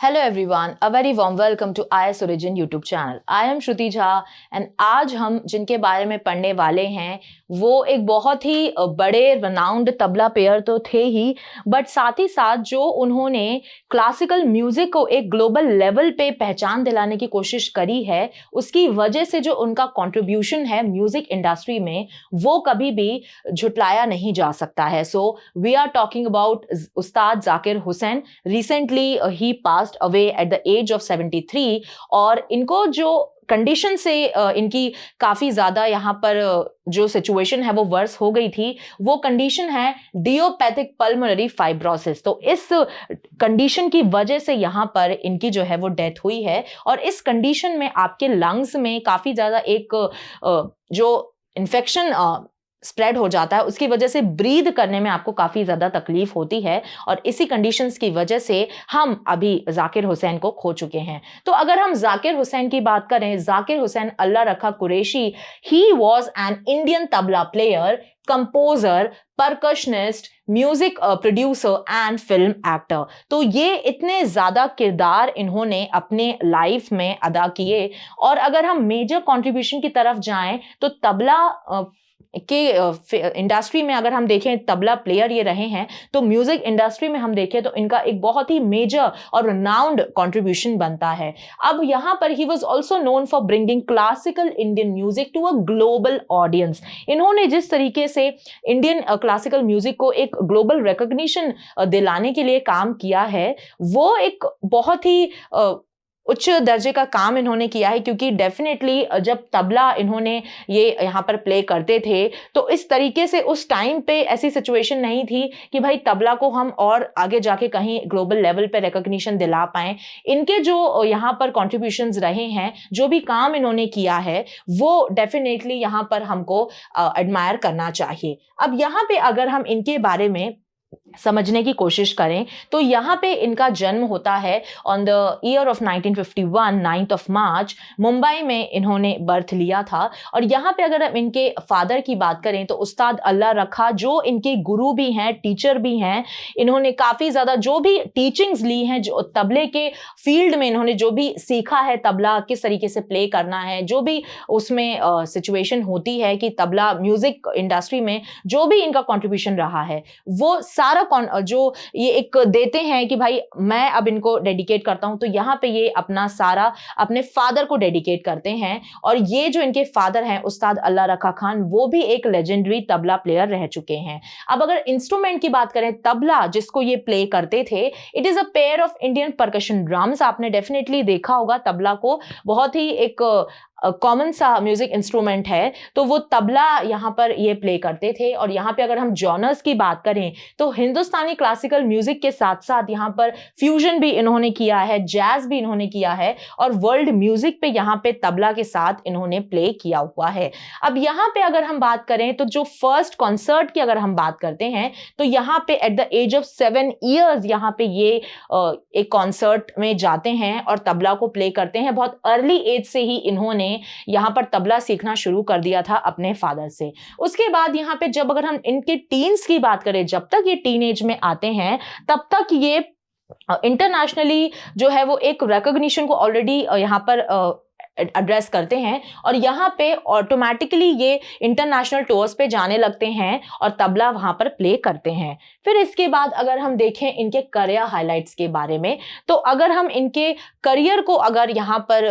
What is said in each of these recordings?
Hello everyone, a very warm welcome to IS Origin YouTube channel. I am Shruti Jha and आज हम जिनके बारे में पढ़ने वाले हैं वो एक बहुत ही बड़े रनाउंड तबला प्लेयर तो थे ही, बट साथ ही साथ जो उन्होंने क्लासिकल म्यूजिक को एक ग्लोबल लेवल पे पहचान दिलाने की कोशिश करी है, उसकी वजह से जो उनका कंट्रीब्यूशन है म्यूजिक इंडस्ट्री में वो कभी भी झुटलाया नहीं जा सकता है. So we are talking about Ustad Zakir Hussain. Recently ही passed away at the age of 73 और इनको जो कंडीशन से इनकी काफी ज्यादा यहाँ पर जो सिचुएशन है वो वर्स हो गई थी, वो कंडीशन है डियोपैथिक पल्मोनरी फाइब्रोसिस. तो इस कंडीशन की वजह से यहाँ पर इनकी जो है वो डेथ हुई है और इस कंडीशन में आपके लंग्स में काफी ज्यादा एक जो इन्फेक्शन स्प्रेड हो जाता है, उसकी वजह से ब्रीद करने में आपको काफी ज्यादा तकलीफ होती है और इसी कंडीशंस की वजह से हम अभी जाकिर हुसैन को खो चुके हैं. तो अगर हम जाकिर हुसैन की बात करें, जाकिर हुसैन अल्लाह रखा Qureshi, he was an Indian tabla player, composer, percussionist, music producer and film actor. तो ये इतने ज्यादा किरदार इन्होंने अपने लाइफ में अदा किए. और अगर हम मेजर कंट्रीब्यूशन की तरफ जाएं तो तबला के इंडस्ट्री में अगर हम देखें तबला प्लेयर ये रहे हैं, तो म्यूजिक इंडस्ट्री में हम देखें तो इनका एक बहुत ही मेजर और रिनाउंड कंट्रीब्यूशन बनता है. अब यहाँ पर he was also known for bringing classical Indian music to a global audience. इन्होंने जिस तरीके से इंडियन क्लासिकल म्यूजिक को एक ग्लोबल रिकॉग्निशन दिलाने के लिए काम किया है, वो एक बहुत ही उच्च दर्जे का काम इन्होंने किया है. क्योंकि डेफिनेटली जब तबला इन्होंने ये यहाँ पर प्ले करते थे तो इस तरीके से उस टाइम पे ऐसी सिचुएशन नहीं थी कि भाई तबला को हम और आगे जाके कहीं ग्लोबल लेवल पे रिकॉग्निशन दिला पाएं. इनके जो यहाँ पर कॉन्ट्रीब्यूशंस रहे हैं, जो भी काम इन्होंने किया है, वो डेफिनेटली यहाँ पर हमको एडमायर करना चाहिए. अब यहाँ पे अगर हम इनके बारे में समझने की कोशिश करें तो यहाँ पे इनका जन्म होता है on the year of 1951, 9th of March. Mumbai में इन्होंने बर्थ लिया था. और यहाँ पे अगर हम इनके फादर की बात करें तो उस्ताद अल्लाह रखा, जो इनके गुरु भी हैं, टीचर भी हैं. इन्होंने काफ़ी ज़्यादा जो भी टीचिंग्स ली हैं, जो तबले के फील्ड में इन्होंने जो भी सीखा है, तबला किस तरीके से प्ले करना है, जो भी उसमें सिचुएशन होती है कि तबला म्यूज़िक इंडस्ट्री में जो भी इनका कॉन्ट्रीब्यूशन रहा है, वो सारा जो ये एक देते हैं कि भाई मैं अब इनको डेडिकेट करता हूं, तो यहाँ पे ये अपना सारा अपने फादर को डेडिकेट करते हैं. और ये जो इनके फादर हैं उस्ताद अल्लाह रखा खान, वो भी एक लेजेंडरी तबला प्लेयर रह चुके हैं. अब अगर इंस्ट्रूमेंट की बात करें, तबला जिसको ये प्ले करते थे, it is a pair of Indian percussion drums. आपने डेफिनेटली देखा होगा तबला को, बहुत ही एक कॉमन सा म्यूजिक इंस्ट्रूमेंट है. तो वो तबला यहाँ पर ये प्ले करते थे. और यहाँ पे अगर हम जॉनर्स की बात करें तो हिंदुस्तानी क्लासिकल म्यूजिक के साथ साथ यहाँ पर फ्यूजन भी इन्होंने किया है, जैज भी इन्होंने किया है और वर्ल्ड म्यूजिक पे यहाँ पे तबला के साथ इन्होंने प्ले किया हुआ है. अब यहाँ पे अगर हम बात करें तो जो फर्स्ट कॉन्सर्ट की अगर हम बात करते हैं तो यहाँ पे at the age of 7 years यहाँ पे ये एक कॉन्सर्ट में जाते हैं और तबला को प्ले करते हैं. बहुत अर्ली एज से ही इन्होंने यहाँ पर तबला सीखना शुरू कर दिया था अपने फादर से. उसके बाद यहाँ पे जब अगर हम इनके टीन्स की बात करें, जब तक ये टीन एज में आते हैं तब तक ये इंटरनेशनली जो है वो एक रिकॉग्निशन को ऑलरेडी यहाँ पर एड्रेस करते हैं और यहाँ पे ऑटोमेटिकली ये इंटरनेशनल टूर्स पे जाने लगते हैं और तबला वहाँ पर प्ले करते हैं. फिर इसके बाद अगर हम देखें इनके करियर हाइलाइट्स के बारे में, तो अगर हम इनके करियर को अगर यहाँ पर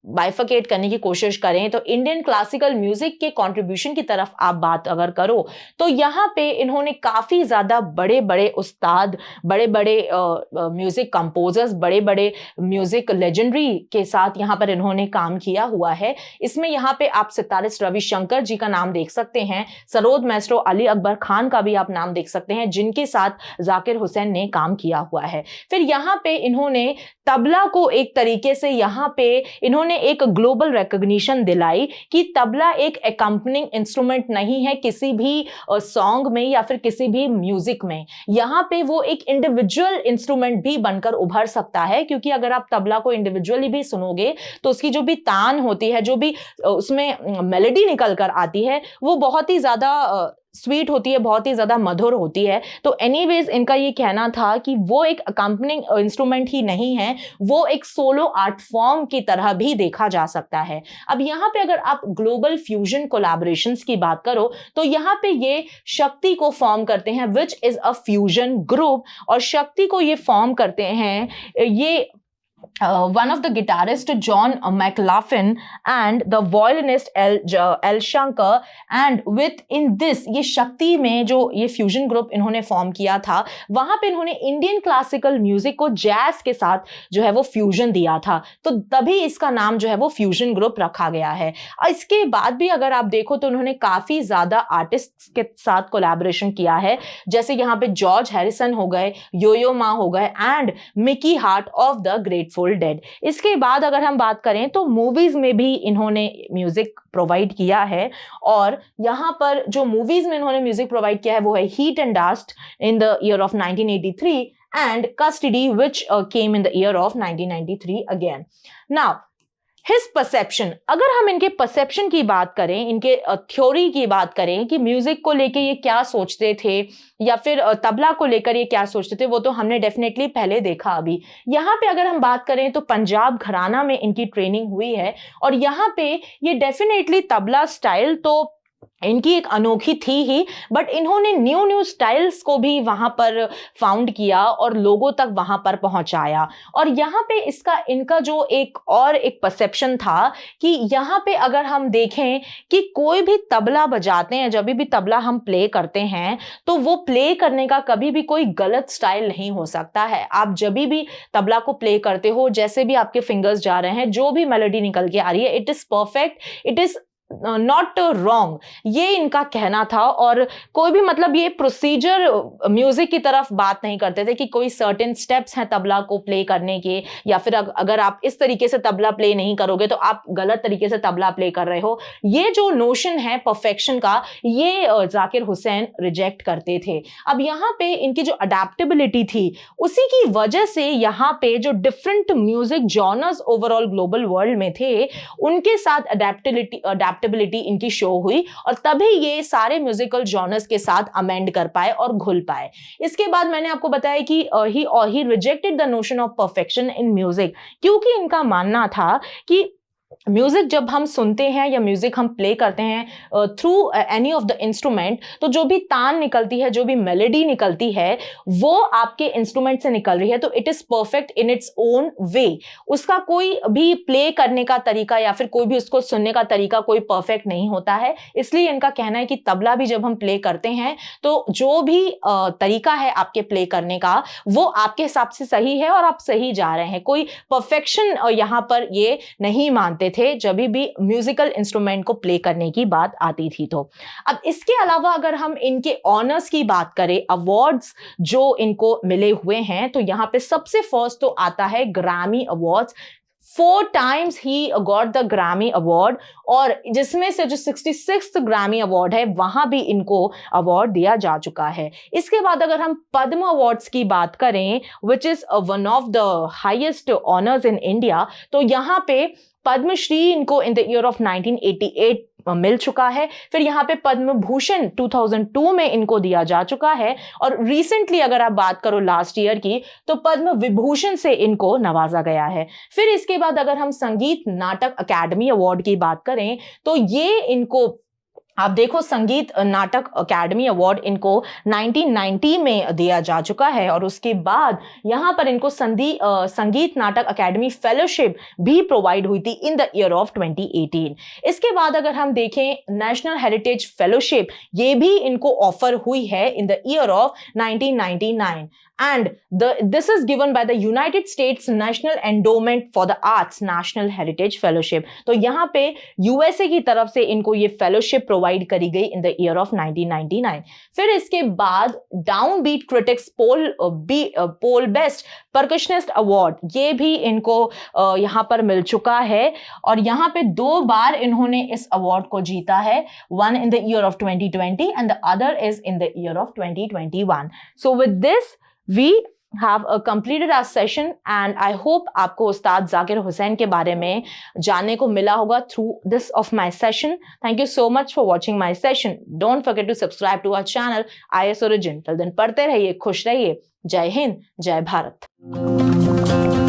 बाइफिकेट करने की कोशिश करें तो इंडियन क्लासिकल म्यूजिक के कंट्रीब्यूशन की तरफ आप बात अगर करो तो यहाँ पे इन्होंने काफ़ी ज़्यादा बड़े बड़े उस्ताद, बड़े बड़े म्यूजिक कंपोजर्स, बड़े बड़े म्यूजिक लेजेंडरी के साथ यहाँ पर इन्होंने काम किया हुआ है. इसमें यहाँ पे आप सितारिस्ट रविशंकर जी का नाम देख सकते हैं, सरोद मैस्ट्रो अली अकबर खान का भी आप नाम देख सकते हैं, जिनके साथ जाकिर हुसैन ने काम किया हुआ है. फिर यहाँ पे इन्होंने तबला को एक तरीके से यहाँ पे इन्होंने एक ग्लोबल रिकॉग्निशन दिलाई कि तबला एक एकम्पनिंग इंस्ट्रूमेंट नहीं है किसी भी सॉन्ग में या फिर किसी भी म्यूजिक में. यहाँ पे वो एक इंडिविजुअल इंस्ट्रूमेंट भी बनकर उभर सकता है. क्योंकि अगर आप तबला को इंडिविजुअली भी सुनोगे तो उसकी जो भी तान होती है, जो भी उसमें मेलोडी निकल कर आती है, वो बहुत ही ज्यादा स्वीट होती है, बहुत ही ज़्यादा मधुर होती है। तो एनीवेज इनका ये कहना था कि वो एक अकम्पनिंग इंस्ट्रूमेंट ही नहीं है, वो एक सोलो आर्ट फॉर्म की तरह भी देखा जा सकता है। अब यहाँ पे अगर आप ग्लोबल फ्यूजन कोलैबोरेशंस की बात करो तो यहाँ पे ये शक्ति को फॉर्म करते हैं, which is a fusion group. और शक्ति को ये फॉर्म करते हैं ये one of the guitarist John McLaughlin and the violinist L Shankar, and with in this ये शक्ति में जो ये फ्यूजन ग्रुप इन्होंने फॉर्म किया था, वहां पे इन्होंने इंडियन क्लासिकल म्यूजिक को जैज के साथ जो है वो फ्यूजन दिया था, तो तभी इसका नाम जो है वो फ्यूजन ग्रुप रखा गया है। इसके बाद भी अगर आप देखो तो उन्होंने काफी ज्यादा आर्टिस्ट के साथ कोलैबोरेशन किया है, जैसे यहाँ पे जॉर्ज हैरिसन हो गए, योयो मा हो गए and Mickey heart of the grateful dead. इसके बाद अगर हम बात करें तो मूवीज में भी इन्होंने म्यूजिक प्रोवाइड किया है, और यहां पर जो मूवीज में इन्होंने म्यूजिक प्रोवाइड किया है वो है heat and dust in the year of 1983 and custody which came in the year of 1993 again. Now his perception, अगर हम इनके परसेप्शन की बात करें, इनके थ्योरी की बात करें कि म्यूजिक को लेके ये क्या सोचते थे या फिर तबला को लेकर ये क्या सोचते थे, वो तो हमने डेफिनेटली पहले देखा। अभी यहाँ पे अगर हम बात करें तो पंजाब घराना में इनकी ट्रेनिंग हुई है, और यहाँ पे ये डेफिनेटली तबला स्टाइल तो इनकी एक अनोखी थी ही, बट इन्होंने न्यू न्यू स्टाइल्स को भी वहां पर फाउंड किया और लोगों तक वहां पर पहुंचाया। और यहाँ पे इनका जो एक परसेप्शन था कि यहाँ पे अगर हम देखें कि कोई भी तबला बजाते हैं, जब भी तबला हम प्ले करते हैं तो वो प्ले करने का कभी भी कोई गलत स्टाइल नहीं हो सकता है। आप जब भी तबला को प्ले करते हो, जैसे भी आपके फिंगर्स जा रहे हैं, जो भी मेलोडी निकल के आ रही है, it is perfect, it is not wrong, ये इनका कहना था। और कोई भी मतलब ये प्रोसीजर म्यूजिक की तरफ बात नहीं करते थे कि कोई सर्टेन स्टेप्स हैं तबला को प्ले करने के, या फिर अगर आप इस तरीके से तबला प्ले नहीं करोगे तो आप गलत तरीके से तबला प्ले कर रहे हो। ये जो नोशन है परफेक्शन का, ये जाकिर हुसैन रिजेक्ट करते थे। अब यहाँ पे इनकी जो अडेप्टेबिलिटी थी, उसी की वजह से यहाँ पे जो different music genres overall global world में थे, उनके साथ अडेप्टेबिलिटी इनकी शो हुई, और तभी ये सारे म्यूजिकल जॉनर्स के साथ अमेंड कर पाए और घुल पाए। इसके बाद मैंने आपको बताया कि he rejected the notion of perfection in music, क्योंकि इनका मानना था कि म्यूजिक जब हम सुनते हैं या म्यूजिक हम प्ले करते हैं through any of the instrument, तो जो भी तान निकलती है, जो भी मेलोडी निकलती है, वो आपके इंस्ट्रूमेंट से निकल रही है, तो it is perfect in its own way. उसका कोई भी प्ले करने का तरीका या फिर कोई भी उसको सुनने का तरीका कोई परफेक्ट नहीं होता है। इसलिए इनका कहना है कि तबला भी जब हम प्ले करते हैं तो जो भी तरीका है आपके प्ले करने का, वो आपके हिसाब से सही है और आप सही जा रहे हैं। कोई परफेक्शन यहाँ पर ये नहीं मानते थे जब भी म्यूजिकल इंस्ट्रूमेंट को प्ले करने की बात आती थी। तो अब इसके अलावा अगर हम इनके ऑनर्स की बात करें, अवार्ड्स जो इनको मिले हुए हैं, तो यहां पे सबसे फर्स्ट तो आता है Grammy awards. 4 times he got the Grammy award, और जिसमें से जो 66th ग्रैमी अवार्ड है वहां भी इनको अवार्ड दिया जा चुका है। इसके बाद अगर हम पद्म अवार्ड्स की बात करें, which is one of the highest honours in India, तो यहाँ पे पद्मश्री इनको इन द ईयर ऑफ 1988 मिल चुका है। फिर यहाँ पे पद्म भूषण 2002 में इनको दिया जा चुका है, और रिसेंटली अगर आप बात करो लास्ट ईयर की, तो पद्म विभूषण से इनको नवाजा गया है। फिर इसके बाद अगर हम संगीत नाटक अकादमी अवार्ड की बात करें, तो ये इनको आप देखो संगीत नाटक अकादमी अवार्ड इनको 1990 में दिया जा चुका है, और उसके बाद यहाँ पर इनको संगीत नाटक अकादमी फेलोशिप भी प्रोवाइड हुई थी इन द ईयर ऑफ 2018। इसके बाद अगर हम देखें नेशनल हेरिटेज फेलोशिप, ये भी इनको ऑफर हुई है in the year of 1999, and this is given by the United States National Endowment for the Arts National Heritage Fellowship। तो यहाँ पे यूएसए की तरफ से इनको ये फेलोशिप प्रोवाइड करी गई इन द ईयर ऑफ 1999। फिर इसके बाद डाउन बीट क्रिटिक्स पोल बेस्ट परकशनिस्ट अवार्ड, ये भी इनको यहाँ पर मिल चुका है, और यहाँ पे 2 बार इन्होंने इस अवार्ड को जीता है, one in the year of 2020 and the other is in the year of 2021। So with this we have completed our session and I hope आपको उस्ताद जाकिर हुसैन के बारे में जानने को मिला होगा through this of my session. Thank you so much for watching my session. Don't forget to subscribe to our channel IS Origin. Till then पढ़ते रहिए, खुश रहिए. जय हिंद, जय भारत.